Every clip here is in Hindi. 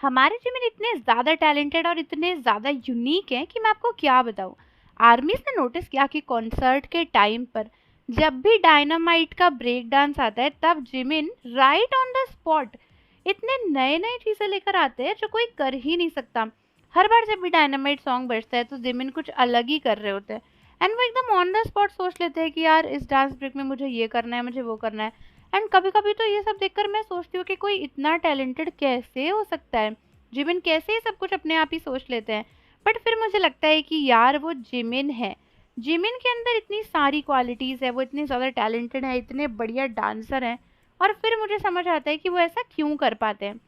हमारे जिमिन इतने ज़्यादा टैलेंटेड और इतने ज़्यादा यूनिक हैं कि मैं आपको क्या बताऊँ। आर्मीज़ ने नोटिस किया कि कॉन्सर्ट के टाइम पर जब भी डायनामाइट का ब्रेक डांस आता है तब Jimin right on the spot इतने नए-नए चीज़ें लेकर आते हैं जो कोई कर ही नहीं सकता। हर बार जब भी डायनामाइट सॉन्ग बजता है तो जिमिन कुछ अलग ही कर रहे होते हैं एंड वो एकदम ऑन द स्पॉट सोच लेते हैं कि यार इस डांस ब्रेक में मुझे ये करना है, मुझे वो करना है। एंड कभी-कभी तो ये सब देखकर मैं सोचती हूँ कि कोई इतना टैलेंटेड कैसे हो सकता है? जिमिन कैसे ये सब कुछ अपने आप ही सोच लेते हैं? बट फिर मुझे लगता है कि यार वो जिमिन है। जिमिन के अंदर इतनी सारी क्वालिटीज़ है, वो इतने ज़्यादा टैलेंटेड है, इतने बढ़िया डांसर हैं और फिर मुझे समझ आता है कि वो ऐसा क्यों कर पाते हैं।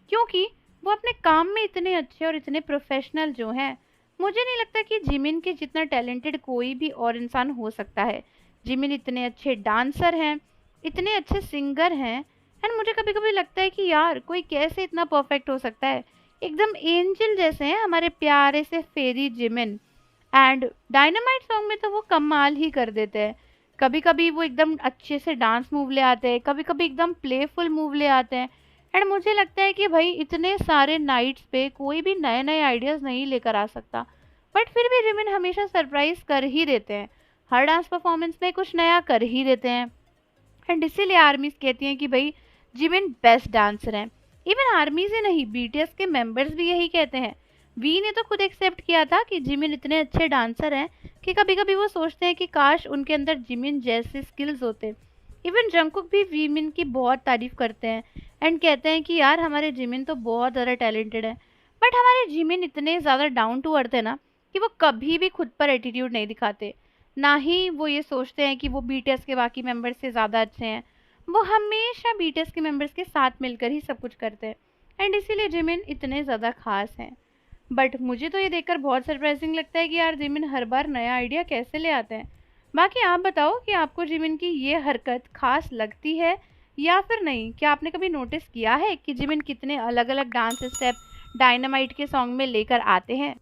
क्योंकि वो अपने काम में इतने अच्छे और इतने प्रोफ़ेशनल जो हैं, मुझे नहीं लगता कि जिमिन के जितना टैलेंटेड कोई भी और इंसान हो सकता है। जिमिन इतने अच्छे डांसर हैं, इतने अच्छे सिंगर हैं एंड मुझे कभी-कभी लगता है कि यार कोई कैसे इतना परफेक्ट हो सकता है। एकदम एंजल जैसे हैं हमारे प्यारे से फेरी जिमिन। एंड डायनामाइट सॉन्ग में तो वो कमाल ही कर देते हैं। कभी-कभी वो एकदम अच्छे से डांस मूव ले आते हैं, कभी-कभी एकदम प्लेफुल मूव ले आते हैं एंड मुझे लगता है कि भाई इतने सारे नाइट्स पे कोई भी नए-नए आइडियाज़ नहीं लेकर आ सकता। बट फिर भी जिमिन हमेशा सरप्राइज़ कर ही देते हैं। हर डांस परफॉर्मेंस में कुछ नया कर ही देते हैं। एंड इसीलिए आर्मीज कहती हैं कि भाई जिमिन बेस्ट डांसर हैं। इवन आर्मीज ही नहीं, बीटीएस के मेंबर्स भी यही कहते हैं। वी ने तो खुद एक्सेप्ट किया था कि जिमिन इतने अच्छे डांसर हैं कि कभी कभी वो सोचते हैं कि काश उनके अंदर जिमिन जैसे स्किल्स होते। इवन जंकुक भी वीमिन की बहुत तारीफ करते हैं एंड कहते हैं कि यार हमारे जिमिन तो बहुत ज़्यादा टैलेंटेड है। बट हमारे जिमिन इतने ज़्यादा डाउन टू अर्थ है ना कि वो कभी भी खुद पर एटीट्यूड नहीं दिखाते। ना ही वो ये सोचते हैं कि वो बीटीएस के बाकी मेंबर्स से ज़्यादा अच्छे हैं। वो हमेशा बीटीएस के मेंबर्स के साथ मिलकर ही सब कुछ करते हैं एंड इसीलिए जिमिन इतने ज़्यादा खास हैं। बट मुझे तो ये देखकर बहुत सरप्राइजिंग लगता है कि यार जिमिन हर बार नया आइडिया कैसे ले आते हैं। बाकी आप बताओ कि आपको जिमिन की ये हरकत खास लगती है या फिर नहीं? क्या आपने कभी नोटिस किया है कि जिमिन कितने अलग-अलग डांस स्टेप डायनामाइट के सॉन्ग में लेकर आते हैं?